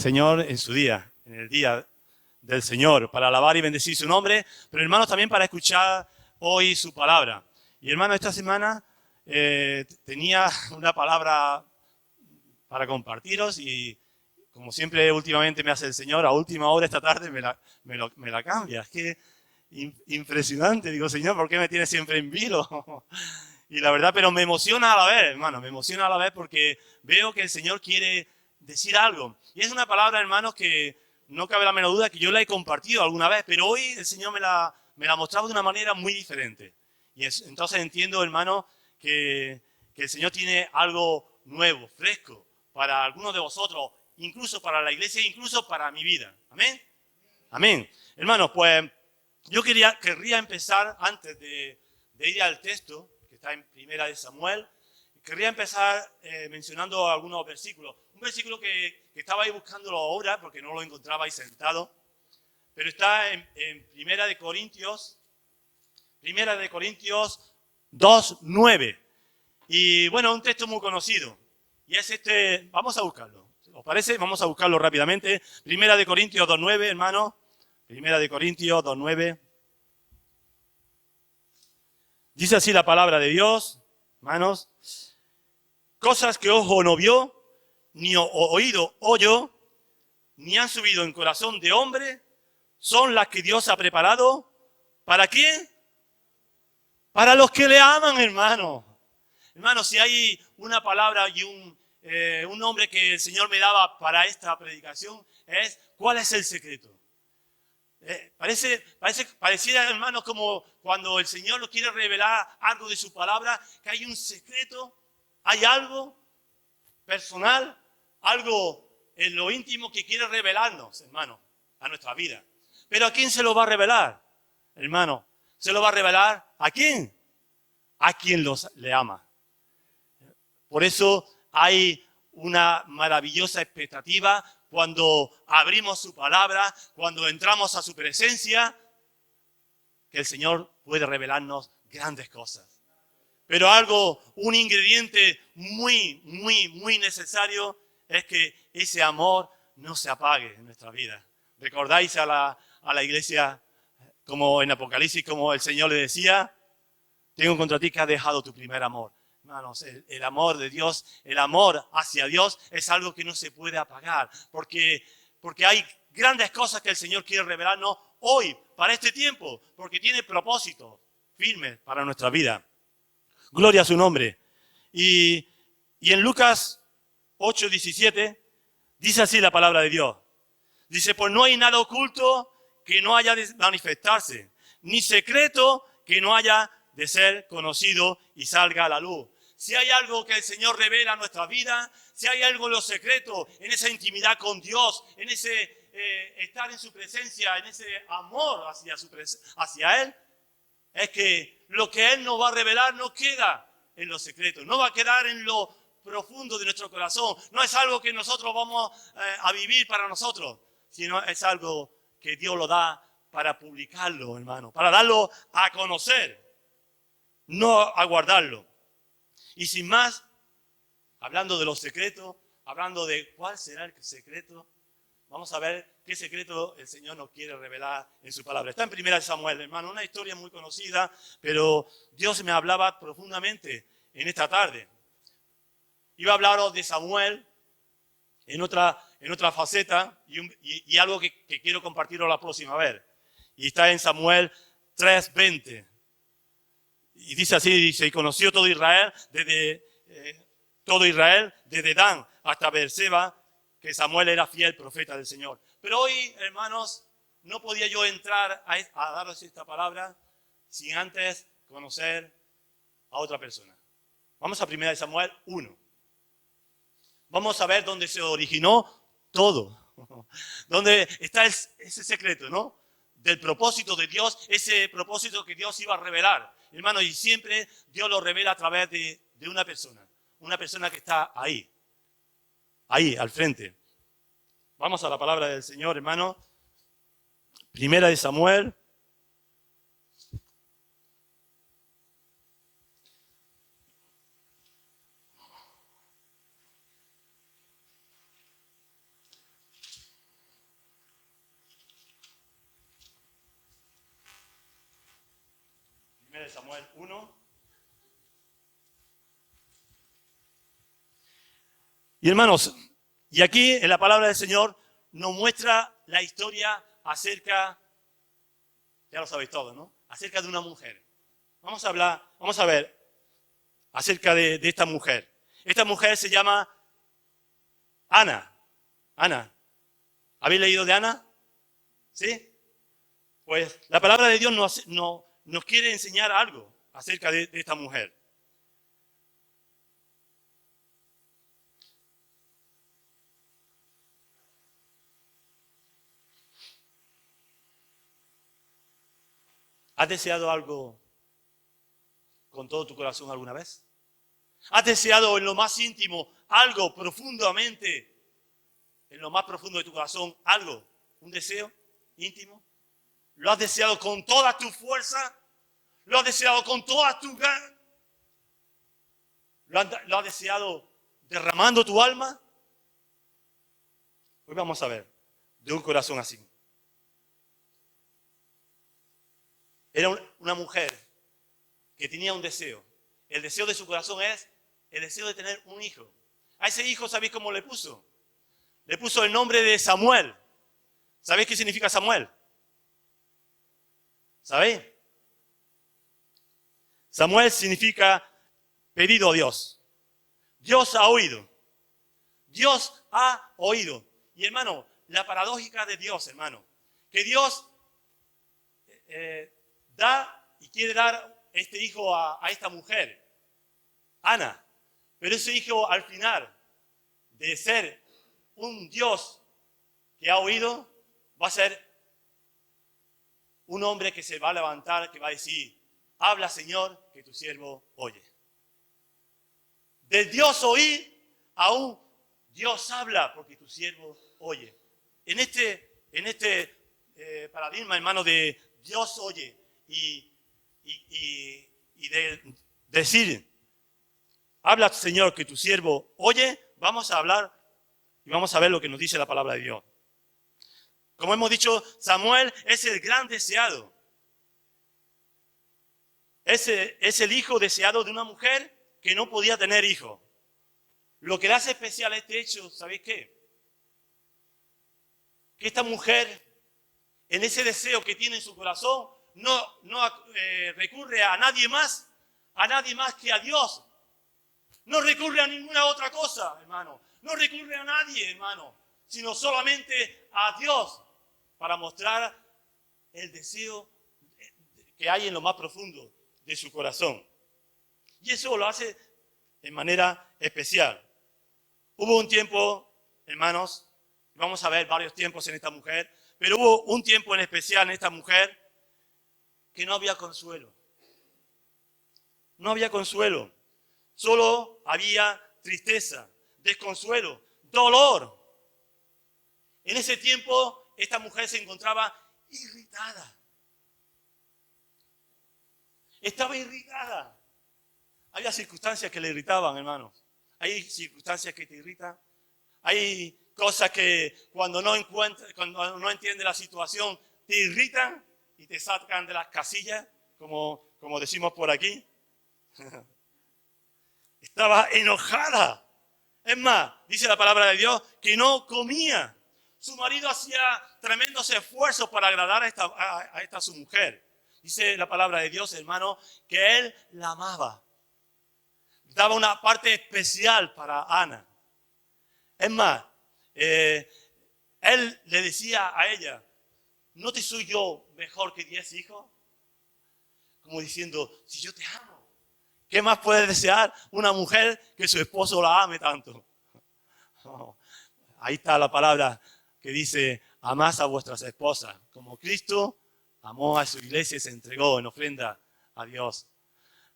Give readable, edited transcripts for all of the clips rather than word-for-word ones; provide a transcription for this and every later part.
Señor en su día, en el día del Señor, para alabar y bendecir su nombre, pero hermanos también para escuchar hoy su palabra. Y hermanos, esta semana tenía una palabra para compartiros y como siempre últimamente me hace el Señor, a última hora esta tarde me la cambia. Es que impresionante, digo, Señor, ¿por qué me tienes siempre en vilo? Y la verdad, pero me emociona a la vez, hermano, me emociona a la vez porque veo que el Señor quiere decir algo. Y es una palabra, hermanos, que no cabe la menor duda que yo la he compartido alguna vez, pero hoy el Señor me la ha mostrado de una manera muy diferente. Entonces entiendo, hermano, que el Señor tiene algo nuevo, fresco, para algunos de vosotros, incluso para la iglesia, incluso para mi vida. Amén. Amén. Hermanos, pues yo querría empezar, antes de ir al texto, que está en Primera de Samuel, querría empezar mencionando algunos versículos. Un versículo que estaba ahí buscándolo ahora, porque no lo encontraba ahí sentado, pero está en Primera de Corintios 2:9. Y bueno, un texto muy conocido. Y es este, vamos a buscarlo. ¿Os parece? Vamos a buscarlo rápidamente. Primera de Corintios 2:9, hermano. Primera de Corintios 2:9. Dice así la palabra de Dios, hermanos. Cosas que ojo no vio, ni oído oyó, ni han subido en corazón de hombre, son las que Dios ha preparado. ¿Para quién? Para los que le aman, hermano. Hermano, si hay una palabra y un nombre que el Señor me daba para esta predicación, es ¿cuál es el secreto? Pareciera, hermanos, como cuando el Señor nos quiere revelar algo de su palabra, que hay un secreto, hay algo personal, algo en lo íntimo que quiere revelarnos, hermano, a nuestra vida. Pero ¿a quién se lo va a revelar, hermano? ¿Se lo va a revelar a quién? A quien le ama. Por eso hay una maravillosa expectativa cuando abrimos su palabra, cuando entramos a su presencia, que el Señor puede revelarnos grandes cosas. Pero un ingrediente muy, muy, muy necesario es que ese amor no se apague en nuestra vida. ¿Recordáis a la iglesia como en Apocalipsis, como el Señor le decía? Tengo contra ti que has dejado tu primer amor. Hermanos, el amor de Dios, el amor hacia Dios es algo que no se puede apagar, porque hay grandes cosas que el Señor quiere revelarnos hoy, para este tiempo, porque tiene propósitos firmes para nuestra vida. Gloria a su nombre. Y en Lucas 8:17 dice así la palabra de Dios. Dice, pues no hay nada oculto que no haya de manifestarse, ni secreto que no haya de ser conocido y salga a la luz. Si hay algo que el Señor revela en nuestra vida, si hay algo en lo secreto, en esa intimidad con Dios, en ese estar en su presencia, en ese amor hacia Él, es que lo que Él nos va a revelar no queda en lo secreto, no va a quedar en lo profundo de nuestro corazón. No es algo que nosotros vamos a vivir para nosotros, sino es algo que Dios lo da para publicarlo, hermano, para darlo a conocer, no a guardarlo. Y sin más, hablando de los secretos, hablando de cuál será el secreto, vamos a ver qué secreto el Señor nos quiere revelar en su palabra. Está en 1 Samuel, hermano, una historia muy conocida, pero Dios me hablaba profundamente en esta tarde. Iba a hablaros de Samuel en otra faceta y algo que quiero compartiros la próxima vez. Y está en Samuel 3:20. Y dice así, dice, y conoció todo Israel, desde Dan hasta Beerseba, que Samuel era fiel profeta del Señor. Pero hoy, hermanos, no podía yo entrar a daros esta palabra sin antes conocer a otra persona. Vamos a 1 Samuel 1. Vamos a ver dónde se originó todo. Dónde está ese secreto, ¿no? Del propósito de Dios, ese propósito que Dios iba a revelar. Hermano, y siempre Dios lo revela a través de una persona que está ahí, al frente. Vamos a la palabra del Señor, hermano. 1 Samuel. 1 Samuel 1. Y hermanos, y aquí en la palabra del Señor nos muestra la historia acerca, ya lo sabéis todo, ¿no? Acerca de una mujer. Vamos a ver acerca de esta mujer. Esta mujer se llama Ana. Ana. ¿Habéis leído de Ana? ¿Sí? Pues la palabra de Dios nos quiere enseñar algo acerca de esta mujer. ¿Has deseado algo con todo tu corazón alguna vez? ¿Has deseado en lo más íntimo algo profundamente, en lo más profundo de tu corazón, algo, un deseo íntimo? ¿Lo has deseado con toda tu fuerza? ¿Lo has deseado con toda tu ganas? ¿Lo has deseado derramando tu alma? Hoy vamos a ver de un corazón así. Era una mujer que tenía un deseo. El deseo de su corazón es el deseo de tener un hijo. A ese hijo, ¿sabéis cómo le puso? Le puso el nombre de Samuel. ¿Sabéis qué significa Samuel? ¿Sabéis? Samuel significa pedido a Dios. Dios ha oído. Dios ha oído. Y hermano, la paradójica de Dios, hermano, que Dios da y quiere dar este hijo a esta mujer, Ana. Pero ese hijo al final de ser un Dios que ha oído, va a ser un hombre que se va a levantar, que va a decir, habla Señor, que tu siervo oye. De Dios oír a un Dios habla, porque tu siervo oye. En este paradigma, hermano, de Dios oye y de decir, habla Señor, que tu siervo oye, vamos a hablar y vamos a ver lo que nos dice la palabra de Dios. Como hemos dicho, Samuel es el gran deseado. Es el hijo deseado de una mujer que no podía tener hijo. Lo que le hace especial a este hecho, ¿sabéis qué? Que esta mujer, en ese deseo que tiene en su corazón, no recurre a nadie más que a Dios. No recurre a ninguna otra cosa, hermano. No recurre a nadie, hermano, sino solamente a Dios para mostrar el deseo que hay en lo más profundo de su corazón. Y eso lo hace de manera especial. Hubo un tiempo, hermanos, vamos a ver varios tiempos en esta mujer, pero hubo un tiempo en especial en esta mujer que no había consuelo. No había consuelo. Solo había tristeza, desconsuelo, dolor. En ese tiempo, esta mujer se encontraba irritada. Estaba irritada. Había circunstancias que le irritaban, hermanos. Hay circunstancias que te irritan. Hay cosas que cuando no entiendes la situación, te irritan y te sacan de las casillas, como decimos por aquí. Estaba enojada. Es más, dice la palabra de Dios que no comía. Su marido hacía tremendos esfuerzos para agradar a esta su mujer. Dice la palabra de Dios, hermano, que él la amaba. Daba una parte especial para Ana. Es más, él le decía a ella, ¿no te soy yo mejor que 10 hijos? Como diciendo, si yo te amo, ¿qué más puede desear una mujer que su esposo la ame tanto? Oh, ahí está la palabra que dice, amad a vuestras esposas, como Cristo amó a su iglesia y se entregó en ofrenda a Dios.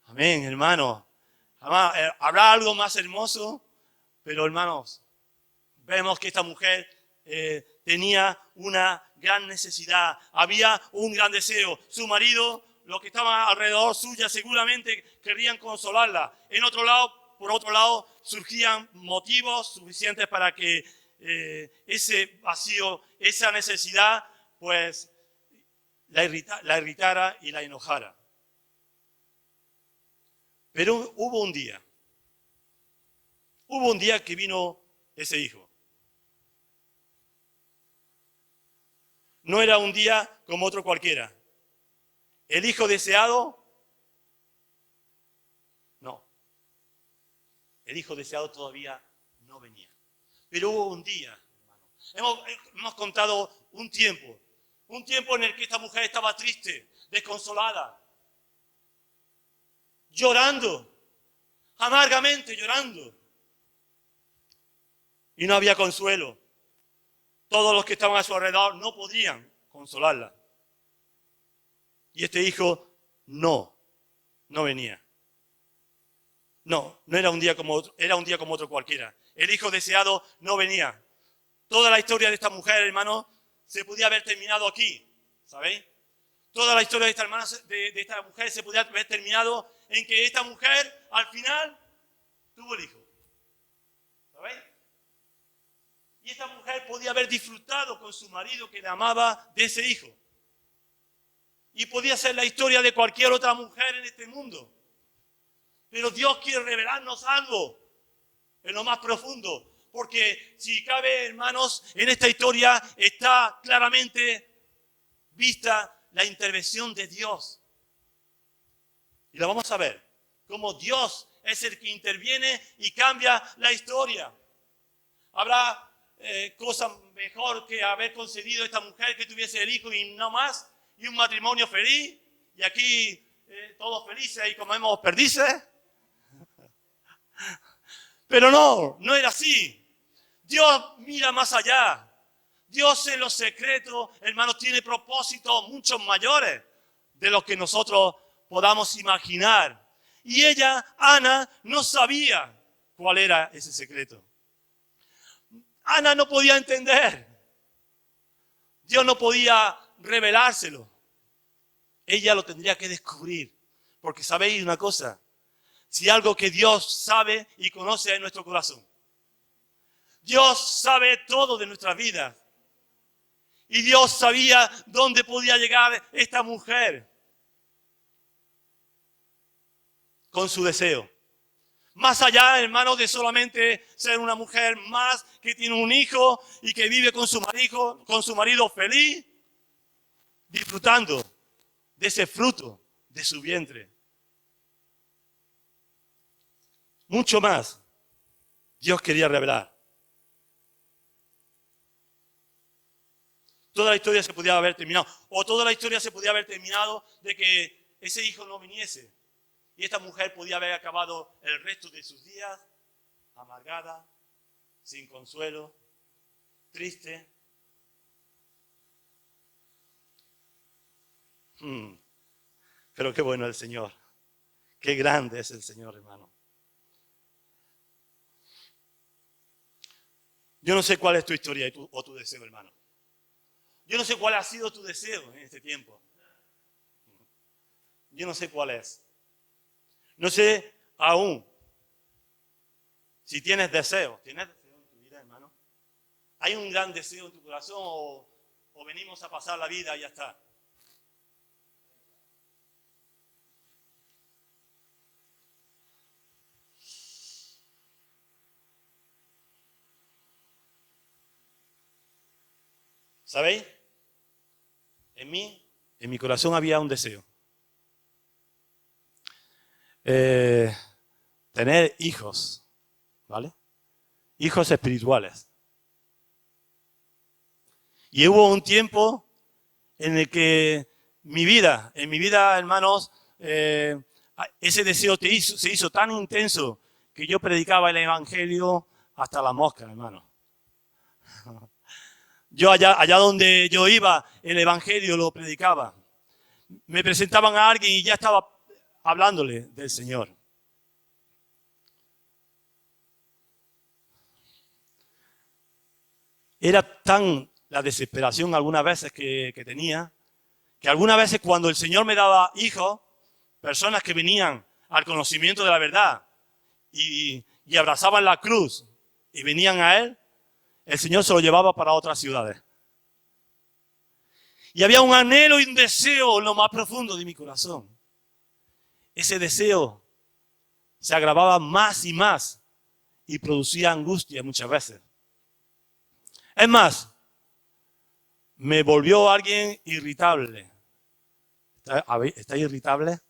Amén, hermano. Habrá algo más hermoso, pero hermanos, vemos que esta mujer tenía una gran necesidad, había un gran deseo. Su marido, los que estaban alrededor suya, seguramente querían consolarla. Por otro lado, surgían motivos suficientes para que ese vacío, esa necesidad, pues la irritara y la enojara. Pero hubo un día que vino ese hijo. No era un día como otro cualquiera. El hijo deseado, no. El hijo deseado todavía no venía. Pero hubo un día, hermano. Hemos contado un tiempo en el que esta mujer estaba triste, desconsolada, llorando, amargamente llorando. Y no había consuelo. Todos los que estaban a su alrededor no podían consolarla. Y este hijo no venía. No era un día como otro, era un día como otro cualquiera. El hijo deseado no venía. Toda la historia de esta mujer, hermano, se podía haber terminado aquí, ¿sabéis? Toda la historia de esta hermana, de esta mujer se podía haber terminado en que esta mujer al final tuvo el hijo. ¿Sabéis? Y esta mujer podía haber disfrutado con su marido que le amaba de ese hijo. Y podía ser la historia de cualquier otra mujer en este mundo. Pero Dios quiere revelarnos algo en lo más profundo. Porque si cabe, hermanos, en esta historia está claramente vista la intervención de Dios. Y lo vamos a ver. Cómo Dios es el que interviene y cambia la historia. Habrá cosa mejor que haber concedido a esta mujer que tuviese el hijo y no más, y un matrimonio feliz, y aquí todos felices y comemos perdices. Pero no era así. Dios mira más allá. Dios en los secretos, hermanos, tiene propósitos mucho mayores de los que nosotros podamos imaginar. Y ella, Ana, no sabía cuál era ese secreto. Ana no podía entender. Dios no podía revelárselo. Ella lo tendría que descubrir. Porque sabéis una cosa. Si algo que Dios sabe y conoce es nuestro corazón. Dios sabe todo de nuestras vidas. Y Dios sabía dónde podía llegar esta mujer. Con su deseo. Más allá, hermanos, de solamente ser una mujer más que tiene un hijo y que vive con su marido feliz, disfrutando de ese fruto de su vientre. Mucho más Dios quería revelar. Toda la historia se podía haber terminado. O toda la historia se podía haber terminado de que ese hijo no viniese. Y esta mujer podía haber acabado el resto de sus días amargada, sin consuelo, triste. Pero qué bueno el Señor. Qué grande es el Señor, hermano. Yo no sé cuál es tu historia o tu deseo, hermano. Yo no sé cuál ha sido tu deseo en este tiempo. Yo no sé cuál es. No sé aún si tienes deseo. ¿Tienes deseo en tu vida, hermano? ¿Hay un gran deseo en tu corazón o venimos a pasar la vida y ya está? ¿Sabéis? En mi corazón había un deseo. Tener hijos, ¿vale? Hijos espirituales. Y hubo un tiempo en el que en mi vida, hermanos, ese deseo se hizo tan intenso que yo predicaba el evangelio hasta la mosca, hermano. Yo allá donde yo iba, el evangelio lo predicaba. Me presentaban a alguien y ya estaba hablándole del Señor. Era tan la desesperación algunas veces que tenía, que algunas veces cuando el Señor me daba hijos, personas que venían al conocimiento de la verdad y abrazaban la cruz y venían a Él, el Señor se lo llevaba para otras ciudades. Y había un anhelo y un deseo en lo más profundo de mi corazón. Ese deseo se agravaba más y más y producía angustia muchas veces. Es más, me volvió alguien irritable. ¿Está irritable?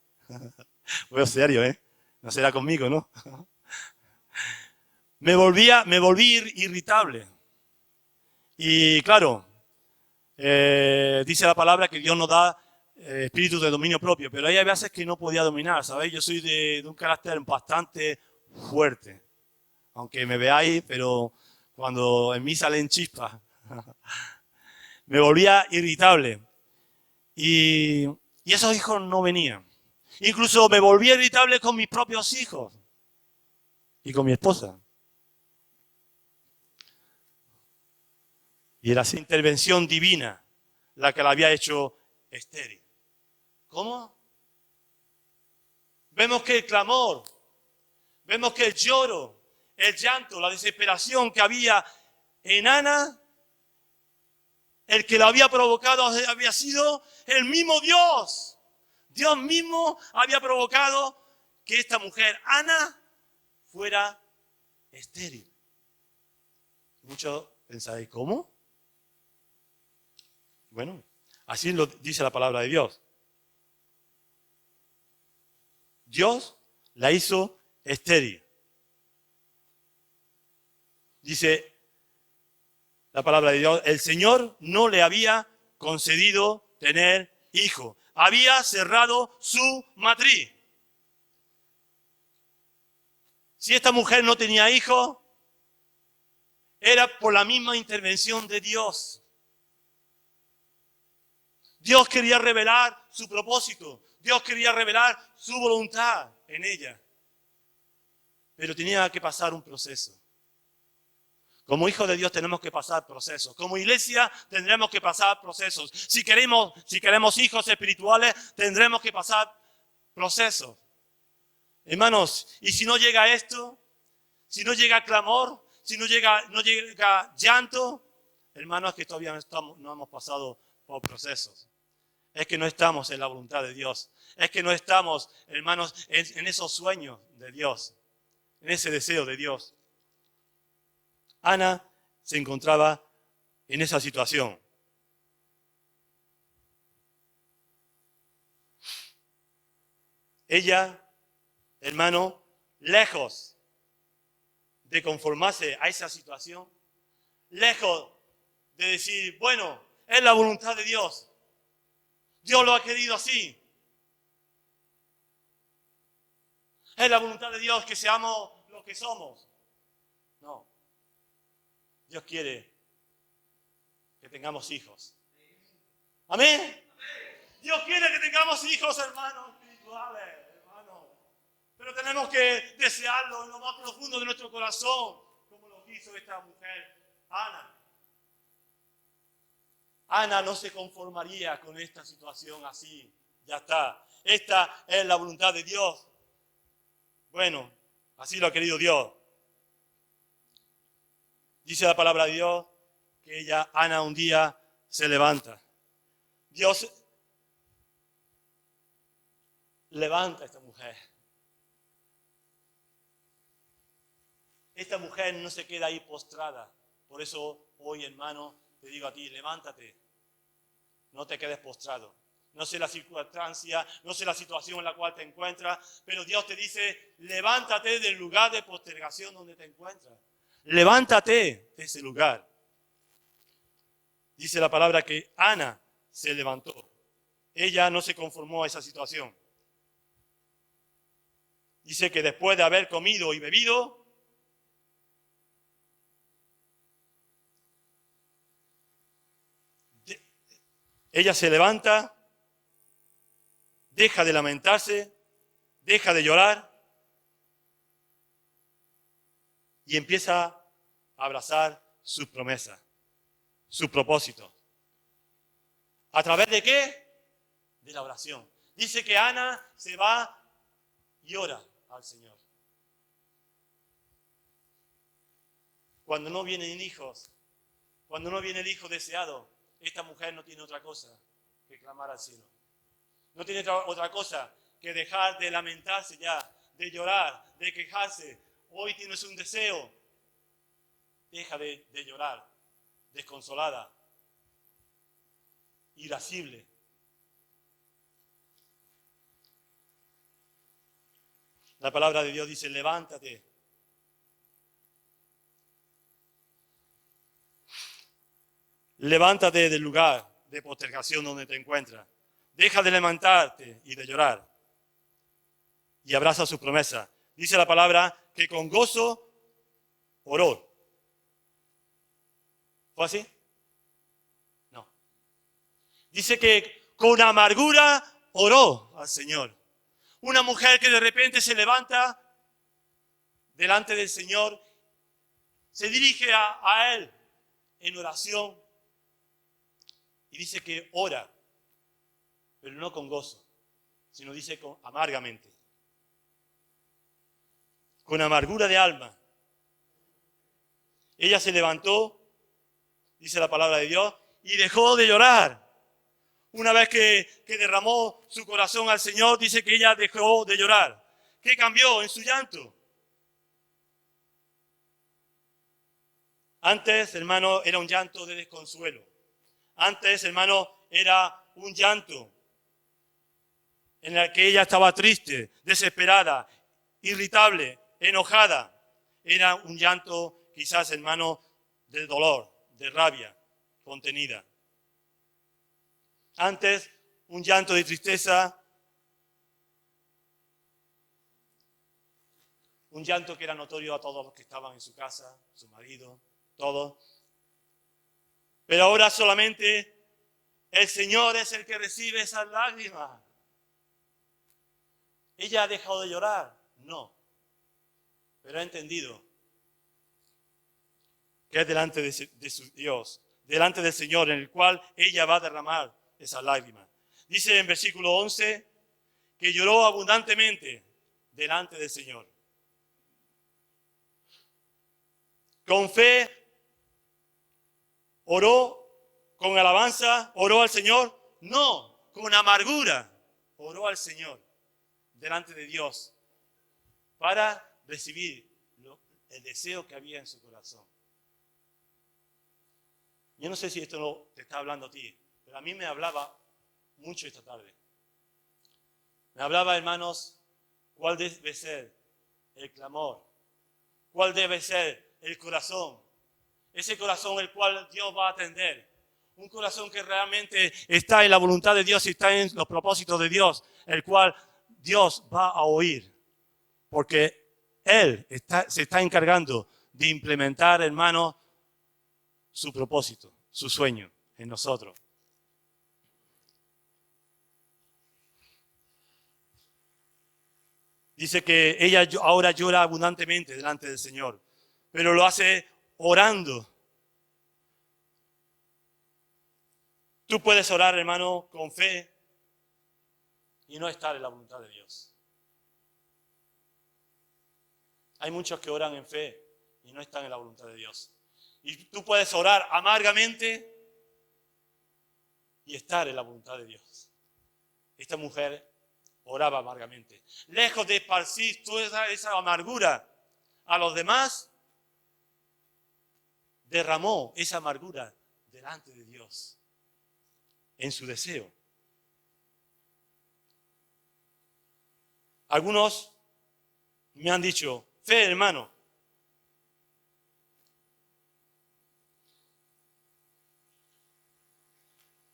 Voy serio, ¿eh? No será conmigo, ¿no? Me volví irritable. Y claro, dice la palabra que Dios nos da espíritu de dominio propio, pero hay veces que no podía dominar, ¿sabéis? Yo soy de un carácter bastante fuerte, aunque me veáis, pero cuando en mí salen chispas, me volvía irritable. Y esos hijos no venían. Incluso me volvía irritable con mis propios hijos y con mi esposa. Y era esa intervención divina la que la había hecho estéril. ¿Cómo? Vemos que el clamor, vemos que el lloro, el llanto, la desesperación que había en Ana, el que la había provocado había sido el mismo Dios. Dios mismo había provocado que esta mujer, Ana, fuera estéril. Muchos pensáis, ¿cómo? Bueno, así lo dice la palabra de Dios. Dios la hizo estéril. Dice la palabra de Dios, el Señor no le había concedido tener hijo. Había cerrado su matriz. Si esta mujer no tenía hijo, era por la misma intervención de Dios. Dios quería revelar su propósito. Dios quería revelar su voluntad en ella. Pero tenía que pasar un proceso. Como hijos de Dios tenemos que pasar procesos. Como iglesia tendremos que pasar procesos. Si queremos hijos espirituales, tendremos que pasar procesos. Hermanos, y si no llega esto, si no llega clamor, si no llega llanto, hermanos, es que todavía no hemos pasado por procesos. Es que no estamos en la voluntad de Dios. Es que no estamos, hermanos, en esos sueños de Dios, en ese deseo de Dios. Ana se encontraba en esa situación. Ella, hermano, lejos de conformarse a esa situación, lejos de decir, bueno, es la voluntad de Dios. Dios lo ha querido así. Es la voluntad de Dios que seamos lo que somos. No. Dios quiere que tengamos hijos. ¿Amén? Dios quiere que tengamos hijos, hermanos espirituales, hermanos. Pero tenemos que desearlo en lo más profundo de nuestro corazón, como lo hizo esta mujer, Ana. Ana no se conformaría con esta situación así. Ya está. Esta es la voluntad de Dios. Bueno, así lo ha querido Dios. Dice la palabra de Dios que ella, Ana, un día se levanta. Dios levanta a esta mujer. Esta mujer no se queda ahí postrada. Por eso hoy, hermano, te digo a ti, levántate. No te quedes postrado. No sé la circunstancia, no sé la situación en la cual te encuentras, pero Dios te dice, levántate del lugar de postergación donde te encuentras. Levántate de ese lugar. Dice la palabra que Ana se levantó. Ella no se conformó a esa situación. Dice que después de haber comido y bebido, ella se levanta, deja de lamentarse, deja de llorar y empieza a abrazar sus promesas, sus propósitos. ¿A través de qué? De la oración. Dice que Ana se va y ora al Señor. Cuando no vienen hijos, cuando no viene el hijo deseado, esta mujer no tiene otra cosa que clamar al cielo. No tiene otra cosa que dejar de lamentarse ya, de llorar, de quejarse. Hoy tienes un deseo. Deja de llorar, desconsolada, irascible. La palabra de Dios dice, levántate. Levántate del lugar de postergación donde te encuentras. Deja de levantarte y de llorar. Y abraza su promesa. Dice la palabra que con gozo oró. ¿Fue así? No. Dice que con amargura oró al Señor. Una mujer que de repente se levanta delante del Señor, se dirige a Él en oración y dice que ora, pero no con gozo, sino dice amargamente, con amargura de alma. Ella se levantó, dice la palabra de Dios, y dejó de llorar. Una vez que derramó su corazón al Señor, dice que ella dejó de llorar. ¿Qué cambió en su llanto? Antes, hermano, era un llanto de desconsuelo. Antes, hermano, era un llanto en el que ella estaba triste, desesperada, irritable, enojada. Era un llanto, quizás, hermano, de dolor, de rabia contenida. Antes, un llanto de tristeza, un llanto que era notorio a todos los que estaban en su casa, su marido, todos. Pero ahora solamente el Señor es el que recibe esas lágrimas. ¿Ella ha dejado de llorar? No. Pero ha entendido que es delante de su Dios, delante del Señor, en el cual ella va a derramar esas lágrimas. Dice en versículo 11 que lloró abundantemente delante del Señor. Con fe oró, con alabanza oró al Señor. No, con amargura oró al Señor delante de Dios para recibir el deseo que había en su corazón. Yo no sé si esto no te está hablando a ti, pero a mí me hablaba mucho esta tarde. Me hablaba, hermanos, cuál debe ser el clamor, cuál debe ser el corazón. Ese corazón el cual Dios va a atender. Un corazón que realmente está en la voluntad de Dios y está en los propósitos de Dios, el cual Dios va a oír. Porque Él se está encargando de implementar, hermanos, su propósito, su sueño en nosotros. Dice que ella ahora llora abundantemente delante del Señor, pero lo hace orando. Tú puedes orar, hermano, con fe y no estar en la voluntad de Dios. Hay muchos que oran en fe y no están en la voluntad de Dios. Y tú puedes orar amargamente y estar en la voluntad de Dios. Esta mujer oraba amargamente. Lejos de esparcir toda esa amargura a los demás, derramó esa amargura delante de Dios en su deseo. Algunos me han dicho, fe, hermano.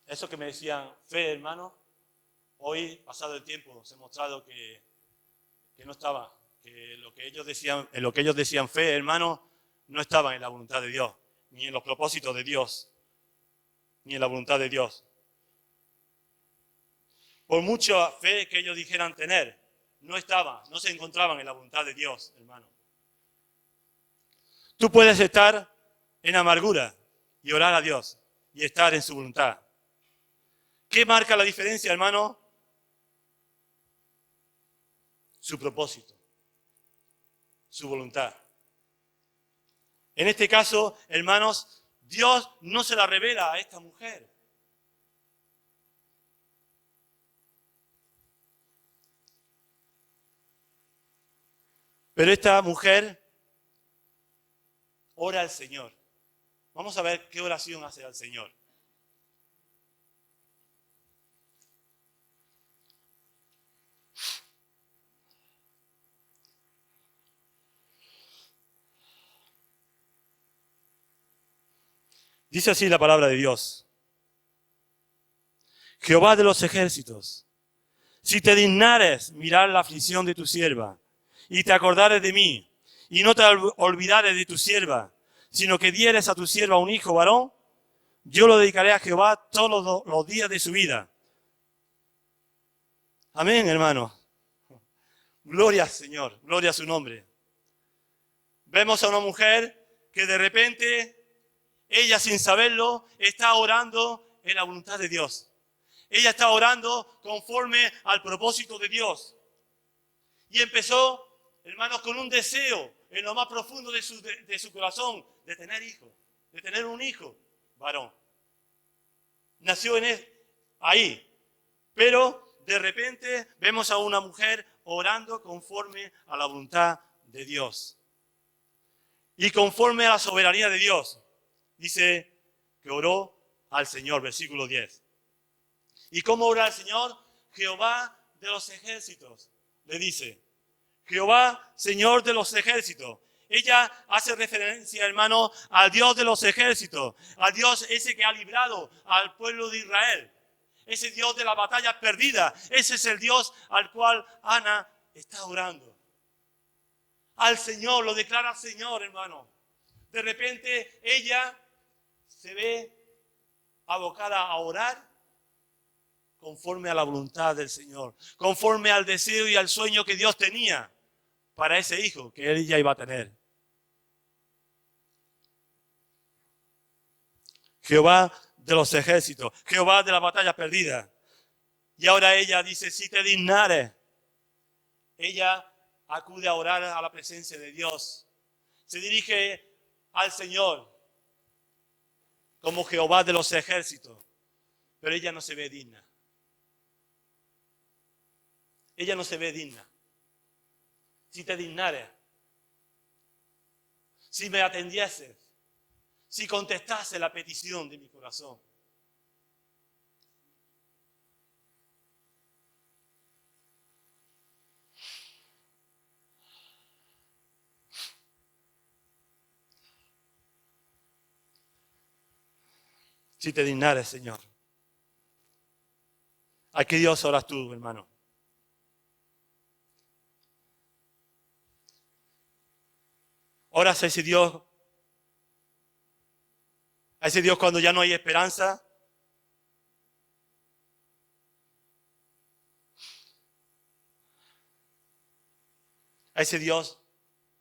Eso que me decían, fe, hermano, hoy, pasado el tiempo, se ha mostrado que no estaba, que en lo que ellos decían fe, hermano, no estaban en la voluntad de Dios, ni en los propósitos de Dios, ni en la voluntad de Dios. Por mucha fe que ellos dijeran tener, no se encontraban en la voluntad de Dios, hermano. Tú puedes estar en amargura y orar a Dios y estar en su voluntad. ¿Qué marca la diferencia, hermano? Su propósito, su voluntad. En este caso, hermanos, Dios no se la revela a esta mujer. Pero esta mujer ora al Señor. Vamos a ver qué oración hace al Señor. Dice así la palabra de Dios. Jehová de los ejércitos, si te dignares mirar la aflicción de tu sierva, y te acordares de mí, y no te olvidares de tu sierva, sino que dieres a tu sierva un hijo varón, yo lo dedicaré a Jehová todos los días de su vida. Amén, hermano. Gloria al Señor, gloria a su nombre. Vemos a una mujer que de repente, ella sin saberlo, está orando en la voluntad de Dios. Ella está orando conforme al propósito de Dios. Y empezó, hermanos, con un deseo en lo más profundo de su corazón de tener hijos, de tener un hijo varón. Nació ahí. Pero de repente vemos a una mujer orando conforme a la voluntad de Dios. Y conforme a la soberanía de Dios. Dice que oró al Señor, versículo 10. ¿Y cómo ora al Señor? Jehová de los ejércitos, le dice. Jehová, Señor de los ejércitos. Ella hace referencia, hermano, al Dios de los ejércitos, al Dios ese que ha librado al pueblo de Israel. Ese Dios de la batalla perdida. Ese es el Dios al cual Ana está orando. Al Señor, lo declara al Señor, hermano. De repente ella se ve abocada a orar conforme a la voluntad del Señor, conforme al deseo y al sueño que Dios tenía para ese hijo que ella iba a tener. Jehová de los ejércitos, Jehová de la batalla perdida. Y ahora ella dice, si te dignares, ella acude a orar a la presencia de Dios. Se dirige al Señor como Jehová de los ejércitos, pero ella no se ve digna. Ella no se ve digna. Si te dignares, si me atendieses, si contestase la petición de mi corazón. Si te dignares, Señor. ¿A qué Dios oras tú, hermano? ¿Oras a ese Dios cuando ya no hay esperanza? ¿A ese Dios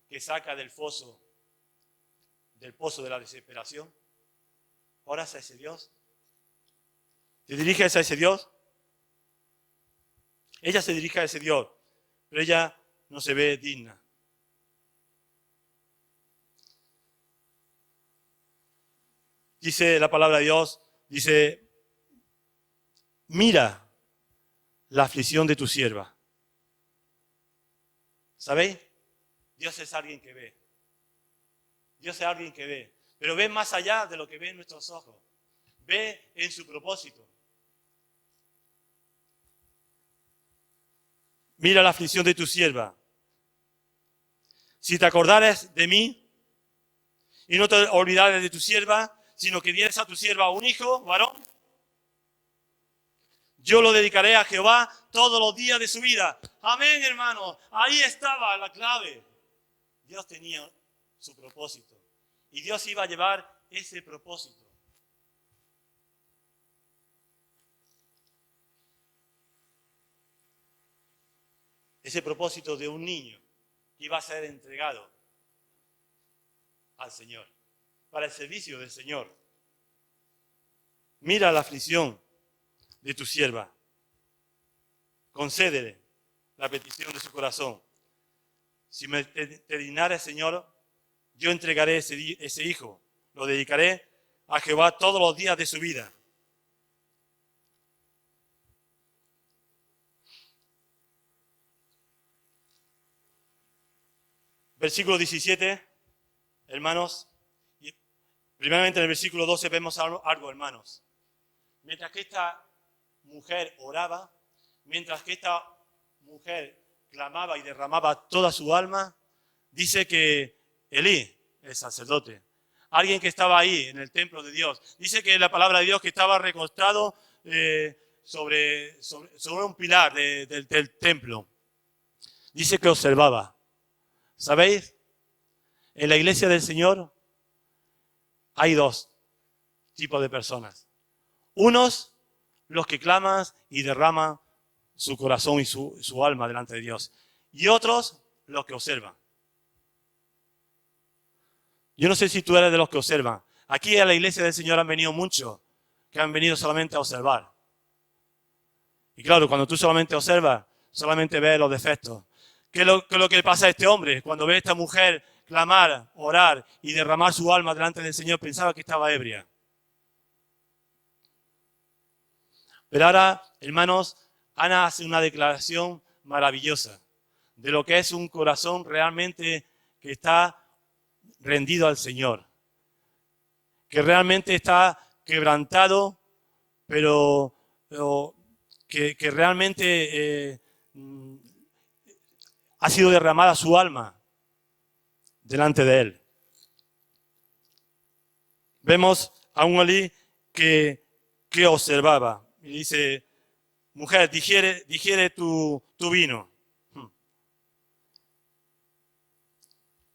que saca del pozo de la desesperación? ¿Oras a ese Dios? ¿Te diriges a ese Dios? Ella se dirige a ese Dios, pero ella no se ve digna. Dice la palabra de Dios, dice, mira la aflicción de tu sierva. ¿Sabéis? Dios es alguien que ve. Dios es alguien que ve. Pero ve más allá de lo que ven nuestros ojos. Ve en su propósito. Mira la aflicción de tu sierva. Si te acordares de mí y no te olvidares de tu sierva, sino que dieres a tu sierva un hijo, varón, yo lo dedicaré a Jehová todos los días de su vida. Amén, hermano. Ahí estaba la clave. Dios tenía su propósito. Y Dios iba a llevar ese propósito. Ese propósito de un niño que iba a ser entregado al Señor, para el servicio del Señor. Mira la aflicción de tu sierva. Concédele la petición de su corazón. Si te dignares, Señor, yo entregaré ese hijo. Lo dedicaré a Jehová todos los días de su vida. Versículo 17, hermanos. Y primeramente en el versículo 12 vemos algo, hermanos. Mientras que esta mujer oraba, mientras que esta mujer clamaba y derramaba toda su alma, dice que Elí, el sacerdote, alguien que estaba ahí en el templo de Dios, dice que la palabra de Dios que estaba recostado sobre un pilar del templo, dice que observaba. ¿Sabéis? En la iglesia del Señor hay dos tipos de personas. Unos, los que claman y derraman su corazón y su alma delante de Dios. Y otros, los que observan. Yo no sé si tú eres de los que observan. Aquí a la iglesia del Señor han venido muchos que han venido solamente a observar. Y claro, cuando tú solamente observas, solamente ves los defectos. ¿Qué es lo que le pasa a este hombre? Cuando ve a esta mujer clamar, orar y derramar su alma delante del Señor, pensaba que estaba ebria. Pero ahora, hermanos, Ana hace una declaración maravillosa de lo que es un corazón realmente que está rendido al Señor, que realmente está quebrantado, pero que realmente ha sido derramada su alma delante de Él. Vemos a un Elí que observaba y dice: mujer, digiere tu vino.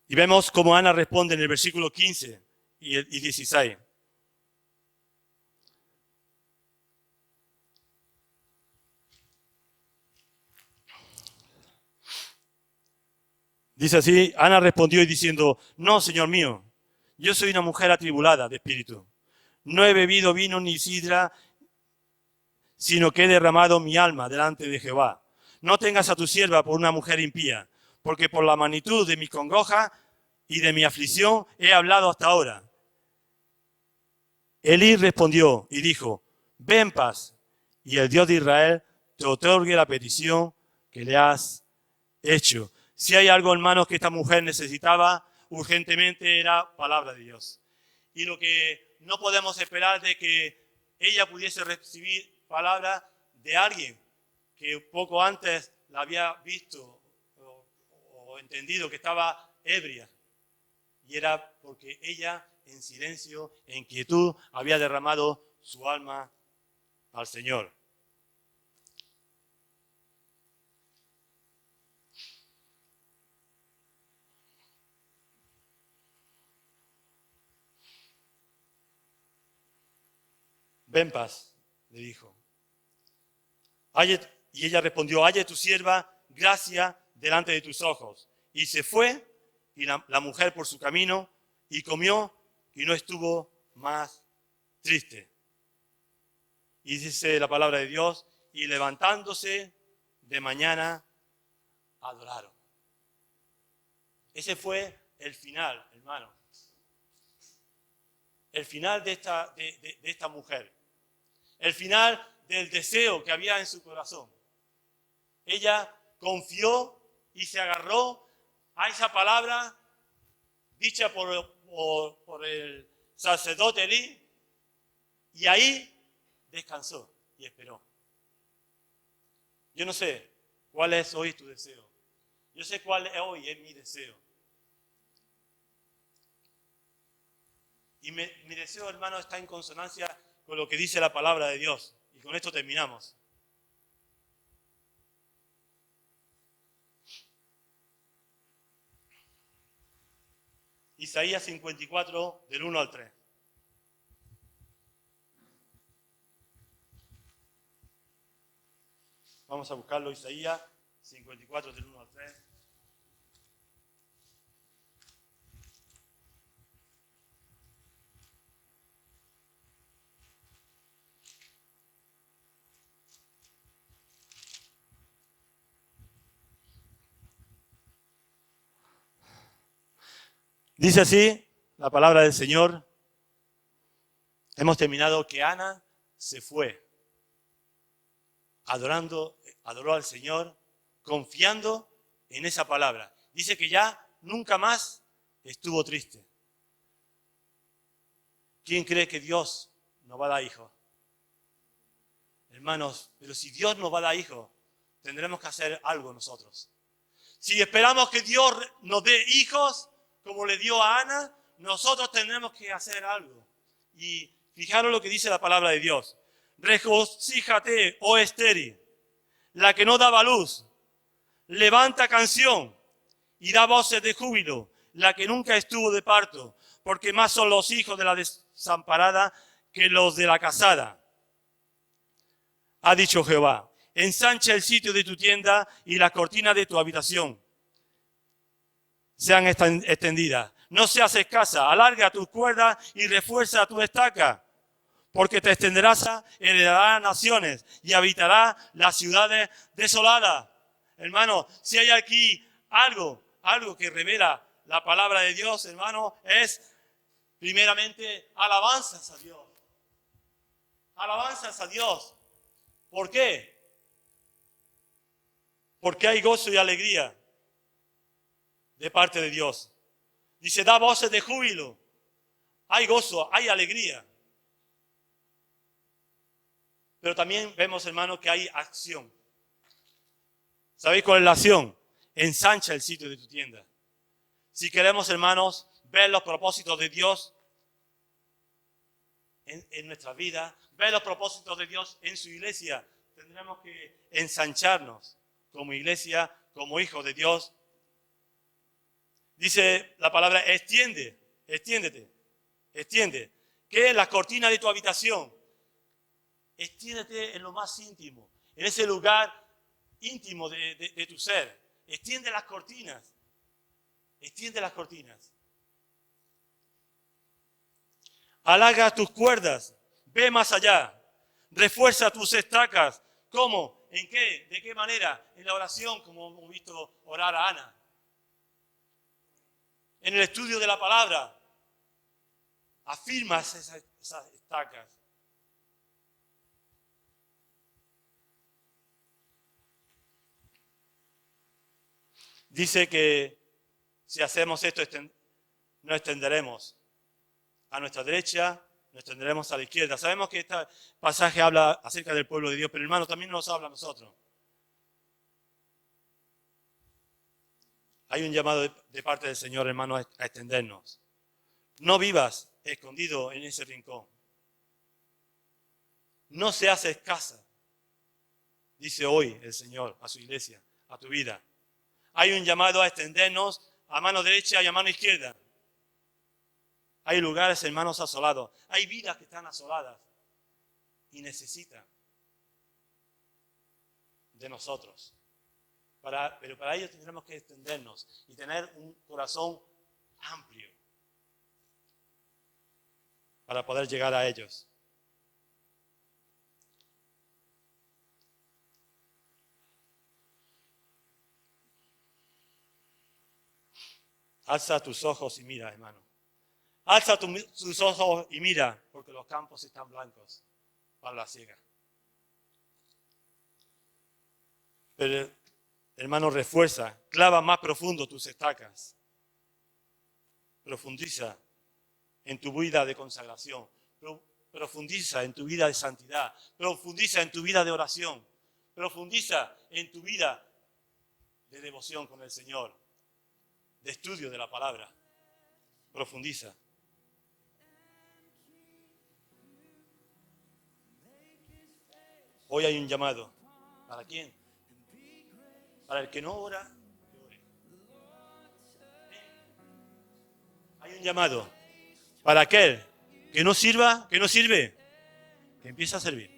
Y vemos cómo Ana responde en el versículo 15 y 16. Dice así: Ana respondió y diciendo: no, Señor mío, yo soy una mujer atribulada de espíritu. No he bebido vino ni sidra, sino que he derramado mi alma delante de Jehová. No tengas a tu sierva por una mujer impía, porque por la magnitud de mi congoja y de mi aflicción he hablado hasta ahora. Elí respondió y dijo: ve en paz, y el Dios de Israel te otorgue la petición que le has hecho. Si hay algo, hermanos, que esta mujer necesitaba urgentemente, era palabra de Dios. Y lo que no podemos esperar de que ella pudiese recibir palabra de alguien que poco antes la había visto o entendido que estaba ebria. Y era porque ella, en silencio, en quietud, había derramado su alma al Señor. Ven paz, le dijo. Y ella respondió: halle tu sierva gracia delante de tus ojos. Y se fue, y la mujer por su camino, y comió, y no estuvo más triste. Y dice la palabra de Dios: y levantándose de mañana, adoraron. Ese fue el final, hermano. El final de esta mujer. El final del deseo que había en su corazón. Ella confió y se agarró a esa palabra dicha por el sacerdote Elí, y ahí descansó y esperó. Yo no sé cuál es hoy tu deseo. Yo sé cuál hoy es mi deseo. Y mi deseo, hermano, está en consonancia con lo que dice la palabra de Dios. Y con esto terminamos. Isaías 54, del 1 al 3. Vamos a buscarlo, Isaías 54, del 1 al 3. Dice así la palabra del Señor. Hemos terminado que Ana se fue adoró al Señor, confiando en esa palabra. Dice que ya nunca más estuvo triste. ¿Quién cree que Dios nos va a dar hijos? Hermanos, pero si Dios nos va a dar hijos, tendremos que hacer algo nosotros. Si esperamos que Dios nos dé hijos, como le dio a Ana, nosotros tendremos que hacer algo. Y fijaros lo que dice la palabra de Dios. Regocíjate, oh estéril, la que no daba luz. Levanta canción y da voces de júbilo, la que nunca estuvo de parto, porque más son los hijos de la desamparada que los de la casada. Ha dicho Jehová, ensancha el sitio de tu tienda y las cortinas de tu habitación sean extendidas. No seas escasa, alarga tus cuerdas y refuerza tu estaca, porque te extenderás, heredarás naciones y habitarás las ciudades desoladas. Hermano, si hay aquí algo que revela la palabra de Dios, hermano, es primeramente alabanzas a Dios. Alabanzas a Dios. ¿Por qué? Porque hay gozo y alegría de parte de Dios. Dice, da voces de júbilo. Hay gozo, hay alegría. Pero también vemos, hermano, que hay acción. ¿Sabéis cuál es la acción? Ensancha el sitio de tu tienda. Si queremos, hermanos, ver los propósitos de Dios en nuestra vida, ver los propósitos de Dios en su iglesia, tendremos que ensancharnos como iglesia, como hijos de Dios. Dice la palabra, extiende. ¿Qué es la cortina de tu habitación? Extiéndete en lo más íntimo, en ese lugar íntimo de tu ser. Extiende las cortinas. Alarga tus cuerdas, ve más allá, refuerza tus estacas. ¿Cómo? ¿En qué? ¿De qué manera? En la oración, como hemos visto orar a Ana. En el estudio de la palabra, afirmas esas estacas. Dice que si hacemos esto, nos extenderemos a nuestra derecha, nos extenderemos a la izquierda. Sabemos que este pasaje habla acerca del pueblo de Dios, pero hermano, también nos habla a nosotros. Hay un llamado de parte del Señor, hermano, a extendernos. No vivas escondido en ese rincón. No seas escasa, dice hoy el Señor a su iglesia, a tu vida. Hay un llamado a extendernos a mano derecha y a mano izquierda. Hay lugares, hermanos, asolados. Hay vidas que están asoladas y necesitan de nosotros. Pero para ello tendremos que extendernos y tener un corazón amplio para poder llegar a ellos. Alza tus ojos y mira, hermano. Alza tus ojos y mira, porque los campos están blancos para la siega. Pero, hermano, refuerza, clava más profundo tus estacas. Profundiza en tu vida de consagración. Profundiza en tu vida de santidad. Profundiza en tu vida de oración. Profundiza en tu vida de devoción con el Señor. De estudio de la palabra. Profundiza. Hoy hay un llamado. ¿Para quién? Para el que no ora, que ore. Hay un llamado. Para aquel que no sirva, que no sirve, que empiece a servir.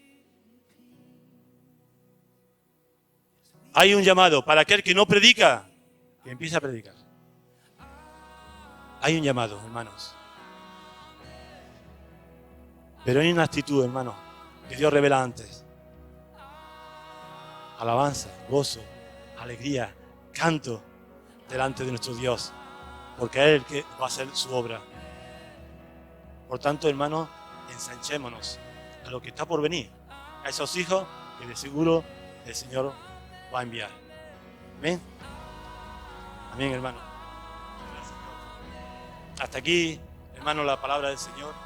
Hay un llamado. Para aquel que no predica, que empiece a predicar. Hay un llamado, hermanos. Pero hay una actitud, hermanos, que Dios revela antes. Alabanza, gozo, alegría, canto delante de nuestro Dios, porque es el que va a hacer su obra. Por tanto, hermanos, ensanchémonos a lo que está por venir, a esos hijos que de seguro el Señor va a enviar. Amén. Amén, hermano. Hasta aquí, hermano, la palabra del Señor.